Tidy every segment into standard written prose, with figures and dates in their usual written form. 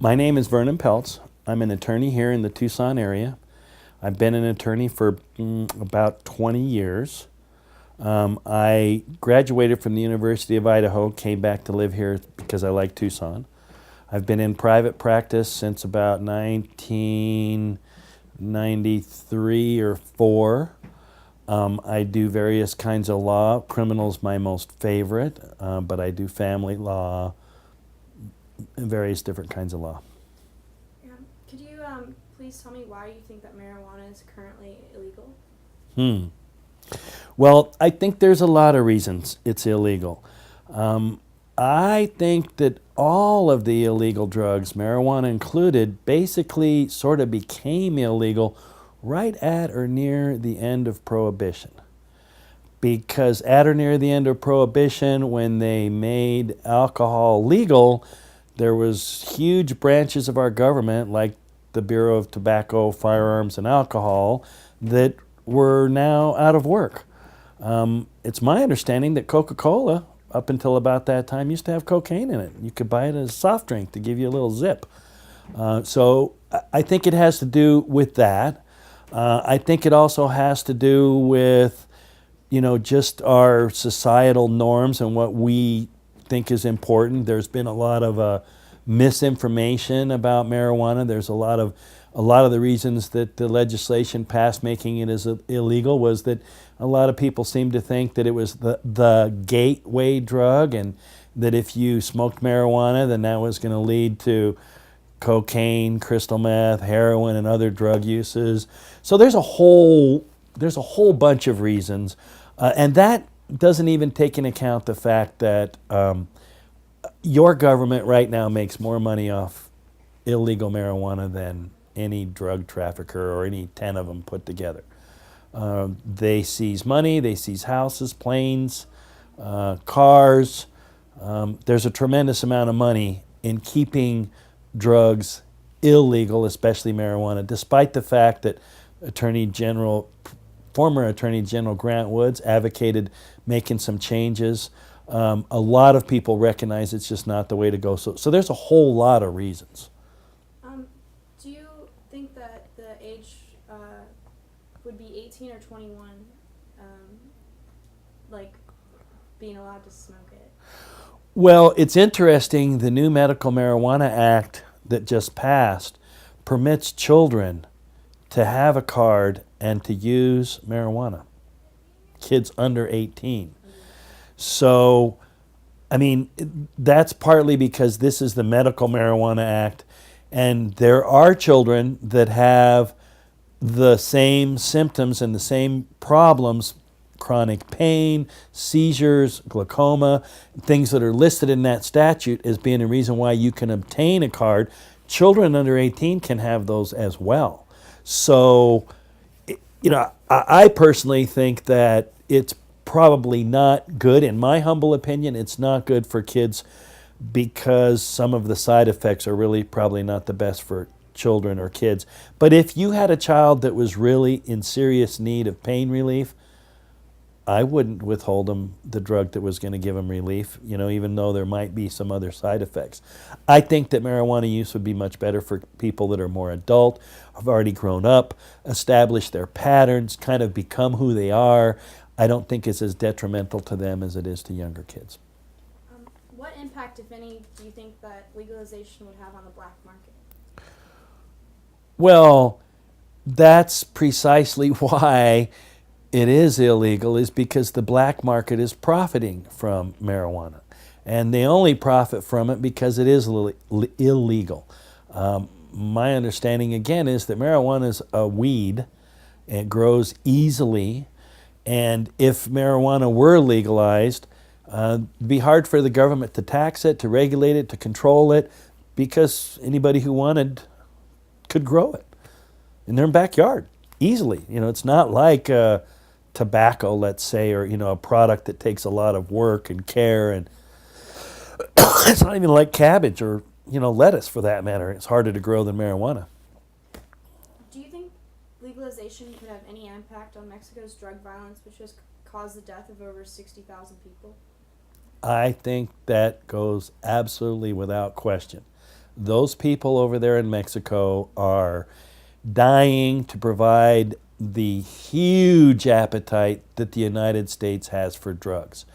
My name is Vernon Peltz. I'm an attorney here in the Tucson area. I've been an attorney for about 20 years. I graduated from the University of Idaho, came back to live here because I like Tucson. I've been in private practice since about 1993 or 4. I do various kinds of law. Criminal's my most favorite, but I do family law, various different kinds of law. Yeah. Could you please tell me why you think that marijuana is currently illegal? Well, I think there's a lot of reasons it's illegal. I think that all of the illegal drugs, marijuana included, basically sort of became illegal right at or near the end of Prohibition. Because at or near the end of Prohibition, when they made alcohol legal, there was huge branches of our government, like the Bureau of Tobacco, Firearms, and Alcohol, that were now out of work. It's my understanding that Coca-Cola, up until about that time, used to have cocaine in it. You could buy it as a soft drink to give you a little zip. So I think it has to do with that. I think it also has to do with, just our societal norms and what we think is important. There's been a lot of misinformation about marijuana. There's a lot of the reasons that the legislation passed making it as illegal was that a lot of people seemed to think that it was the gateway drug, and that if you smoked marijuana, then that was going to lead to cocaine, crystal meth, heroin, and other drug uses. So there's a whole bunch of reasons, and that doesn't even take into account the fact that your government right now makes more money off illegal marijuana than any drug trafficker or any 10 of them put together. They seize money, they seize houses, planes, cars. There's a tremendous amount of money in keeping drugs illegal, especially marijuana, despite the fact that former Attorney General Grant Woods advocated making some changes. A lot of people recognize it's just not the way to go. So there's a whole lot of reasons. Do you think that the age would be 18 or 21, like being allowed to smoke it? Well, it's interesting. The new Medical Marijuana Act that just passed permits children to have a card and to use marijuana. Kids under 18. So, that's partly because this is the Medical Marijuana Act, and there are children that have the same symptoms and the same problems, chronic pain, seizures, glaucoma, things that are listed in that statute as being a reason why you can obtain a card. Children under 18 can have those as well. So, I personally think that it's probably not good. In my humble opinion, it's not good for kids because some of the side effects are really probably not the best for children or kids. But if you had a child that was really in serious need of pain relief, I wouldn't withhold them the drug that was going to give them relief, even though there might be some other side effects. I think that marijuana use would be much better for people that are more adult, have already grown up, established their patterns, kind of become who they are. I don't think it's as detrimental to them as it is to younger kids. What impact, if any, do you think that legalization would have on the black market? Well, that's precisely why it is illegal, is because the black market is profiting from marijuana. And they only profit from it because it is illegal. My understanding, again, is that marijuana is a weed. It grows easily. And if marijuana were legalized, it'd be hard for the government to tax it, to regulate it, to control it, because anybody who wanted could grow it in their backyard easily. It's not like tobacco, let's say, or a product that takes a lot of work and care, and it's not even like cabbage or lettuce for that matter. It's harder to grow than marijuana. Do you think legalization could have any impact on Mexico's drug violence, which has caused the death of over 60,000 people? I think that goes absolutely without question. those people over there in Mexico are dying to provide the huge appetite that the United States has for drugs.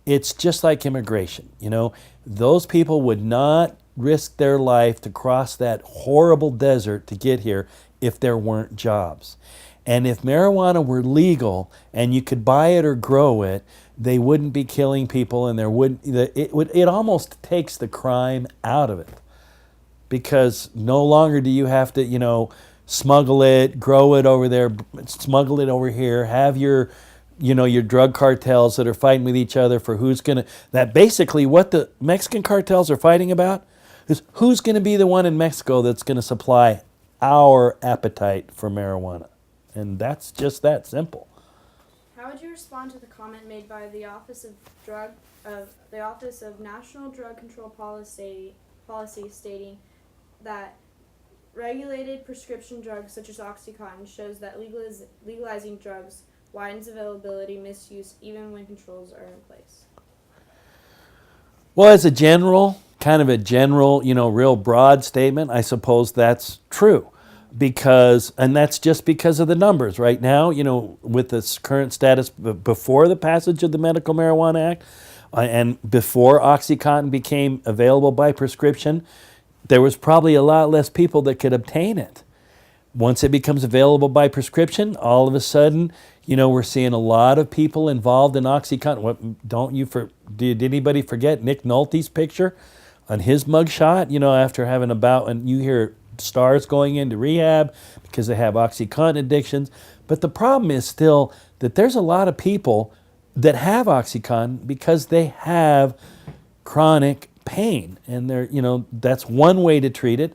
It's just like immigration. You know, those people would not risk their life to cross that horrible desert to get here if there weren't jobs. And if marijuana were legal and you could buy it or grow it, they wouldn't be killing people, and there wouldn't. It almost takes the crime out of it, because no longer do you have to, you know, smuggle it, grow it over there, smuggle it over here, have your, you know, your drug cartels that are fighting with each other for who's going to, that basically what the Mexican cartels are fighting about is who's going to be the one in Mexico that's going to supply our appetite for marijuana. And that's just that simple. How would you respond to the comment made by the Office of National Drug Control Policy stating that regulated prescription drugs such as OxyContin shows that legalizing drugs widens availability, misuse, even when controls are in place? Well, as a general, kind of a general, you know, real broad statement, I suppose that's true. And that's just because of the numbers. Right now, you know, with this current status, before the passage of the Medical Marijuana Act and before OxyContin became available by prescription, there was probably a lot less people that could obtain it. Once it becomes available by prescription, all of a sudden, you know, we're seeing a lot of people involved in OxyContin. Did anybody forget Nick Nolte's picture on his mugshot? You know, after having a bout, and you hear stars going into rehab because they have OxyContin addictions. But the problem is still that there's a lot of people that have OxyContin because they have chronic pain, and they're, you know, that's one way to treat it.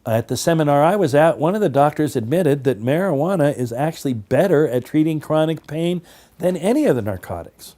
At the seminar I was at, one of the doctors admitted that marijuana is actually better at treating chronic pain than any of the narcotics.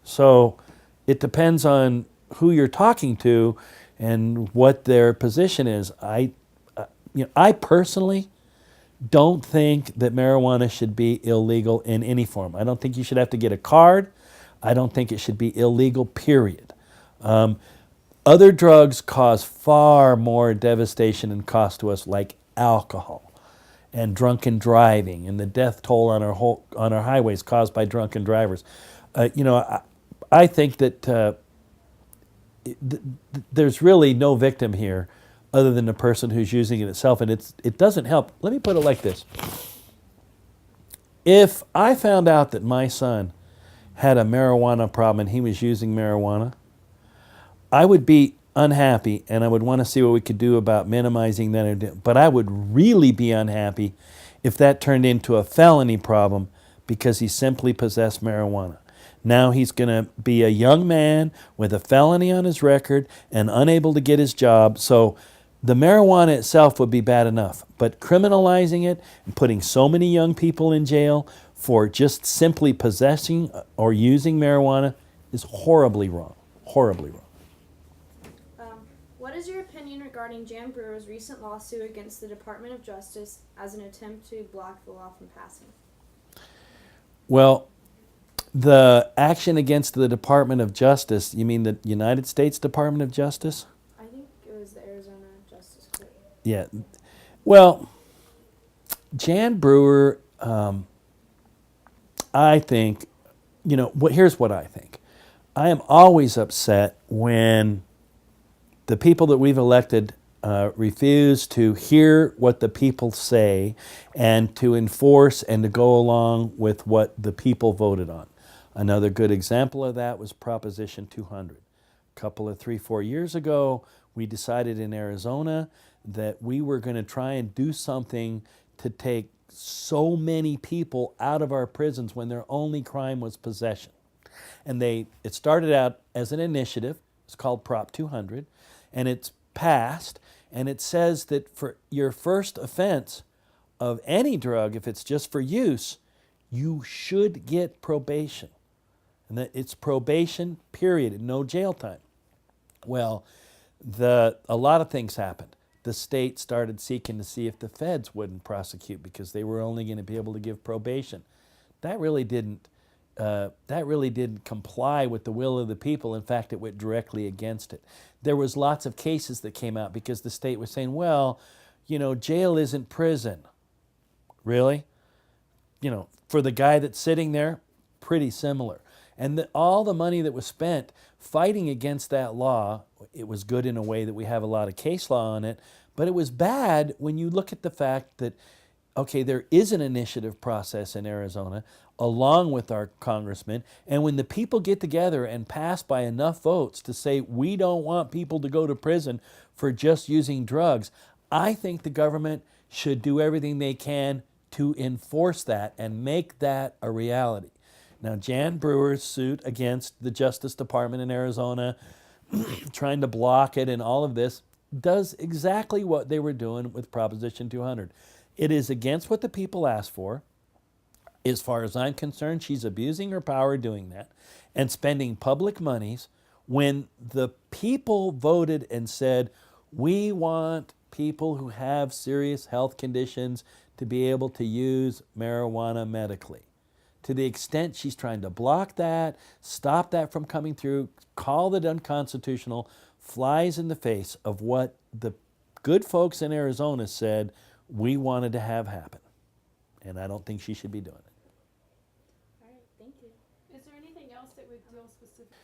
So it depends on who you're talking to and what their position is. I personally don't think that marijuana should be illegal in any form. I don't think you should have to get a card. I don't think it should be illegal, period. Other drugs cause far more devastation and cost to us, like alcohol and drunken driving and the death toll on our highways caused by drunken drivers. I think that there's really no victim here other than the person who's using it itself, and it doesn't help. Let me put it like this. If I found out that my son had a marijuana problem and he was using marijuana, I would be unhappy, and I would want to see what we could do about minimizing that. But I would really be unhappy if that turned into a felony problem because he simply possessed marijuana. Now he's going to be a young man with a felony on his record and unable to get his job. So the marijuana itself would be bad enough, but criminalizing it and putting so many young people in jail for just simply possessing or using marijuana is horribly wrong. Horribly wrong. What is your opinion regarding Jan Brewer's recent lawsuit against the Department of Justice as an attempt to block the law from passing? Well, the action against the Department of Justice, you mean the United States Department of Justice? I think it was the Arizona Justice Court. Yeah. Well, Jan Brewer, I think, here's what I think. I am always upset when the people that we've elected refuse to hear what the people say and to enforce and to go along with what the people voted on. Another good example of that was Proposition 200. A couple of 3-4 years ago, we decided in Arizona that we were going to try and do something to take so many people out of our prisons when their only crime was possession. And it started out as an initiative. It's called Prop 200. And it's passed, and it says that for your first offense of any drug, if it's just for use, you should get probation. And that it's probation, period, and no jail time. Well, a lot of things happened. The state started seeking to see if the feds wouldn't prosecute because they were only going to be able to give probation. That really didn't that really didn't comply with the will of the people. In fact, it went directly against it. There was lots of cases that came out because the state was saying, well, jail isn't prison. Really? For the guy that's sitting there, pretty similar. And all the money that was spent fighting against that law, it was good in a way that we have a lot of case law on it, but it was bad when you look at the fact that, okay, there is an initiative process in Arizona along with our congressman, and when the people get together and pass by enough votes to say we don't want people to go to prison for just using drugs, I think the government should do everything they can to enforce that and make that a reality. Now, Jan Brewer's suit against the Justice Department in Arizona, trying to block it and all of this, does exactly what they were doing with Proposition 200. It is against what the people asked for. As far as I'm concerned, she's abusing her power doing that and spending public monies when the people voted and said, we want people who have serious health conditions to be able to use marijuana medically. To the extent she's trying to block that, stop that from coming through, call it unconstitutional, flies in the face of what the good folks in Arizona said we wanted to have happen. And I don't think she should be doing it. All right, thank you. Is there anything else that would deal specifically?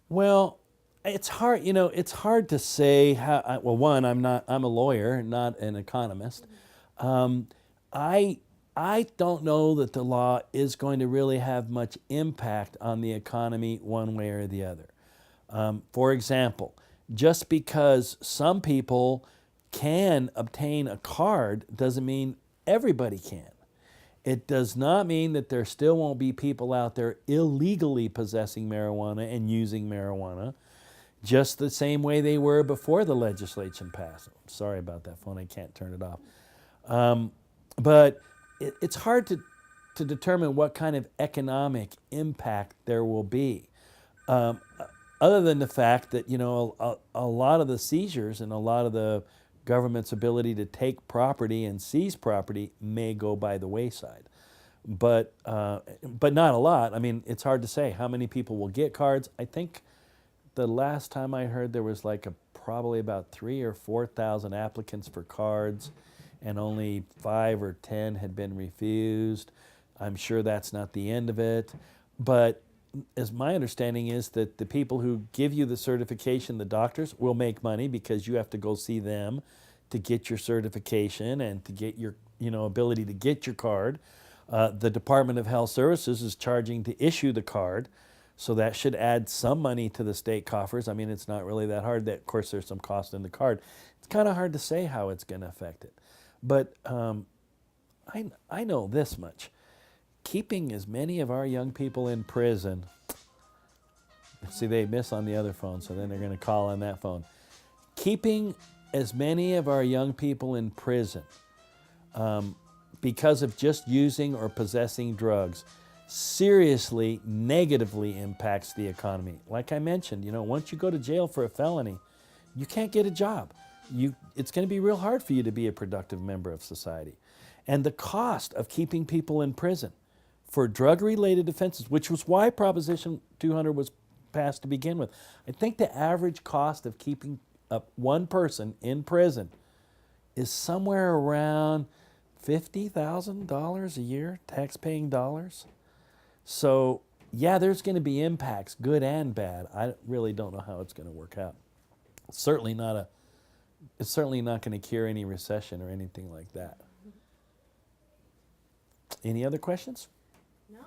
Well, it's hard, it's hard to say how, well, one, I'm a lawyer, not an economist. I don't know that the law is going to really have much impact on the economy one way or the other. For example, just because some people can obtain a card doesn't mean everybody can. It does not mean that there still won't be people out there illegally possessing marijuana and using marijuana, just the same way they were before the legislation passed. Sorry about that phone, I can't turn it off. But it's hard to determine what kind of economic impact there will be. Other than the fact that, a lot of the seizures and a lot of the government's ability to take property and seize property may go by the wayside. But not a lot. I mean, it's hard to say how many people will get cards. I think the last time I heard there was probably about 3,000 or 4,000 applicants for cards, and only 5 or 10 had been refused. I'm sure that's not the end of it. But as my understanding is that the people who give you the certification, the doctors, will make money because you have to go see them to get your certification and to get your ability to get your card. The Department of Health Services is charging to issue the card, so that should add some money to the state coffers. I mean, it's not really that hard. Of course, there's some cost in the card. It's kind of hard to say how it's going to affect it. But I know this much. Keeping as many of our young people in prison, see, they miss on the other phone, so then they're going to call on that phone. Keeping as many of our young people in prison because of just using or possessing drugs seriously negatively impacts the economy. Like I mentioned, once you go to jail for a felony, you can't get a job. It's going to be real hard for you to be a productive member of society. And the cost of keeping people in prison for drug-related offenses, which was why Proposition 200 was passed to begin with. I think the average cost of keeping one person in prison is somewhere around $50,000 a year, tax-paying dollars. So, yeah, there's going to be impacts, good and bad. I really don't know how it's going to work out. It's certainly not going to cure any recession or anything like that. Any other questions? No.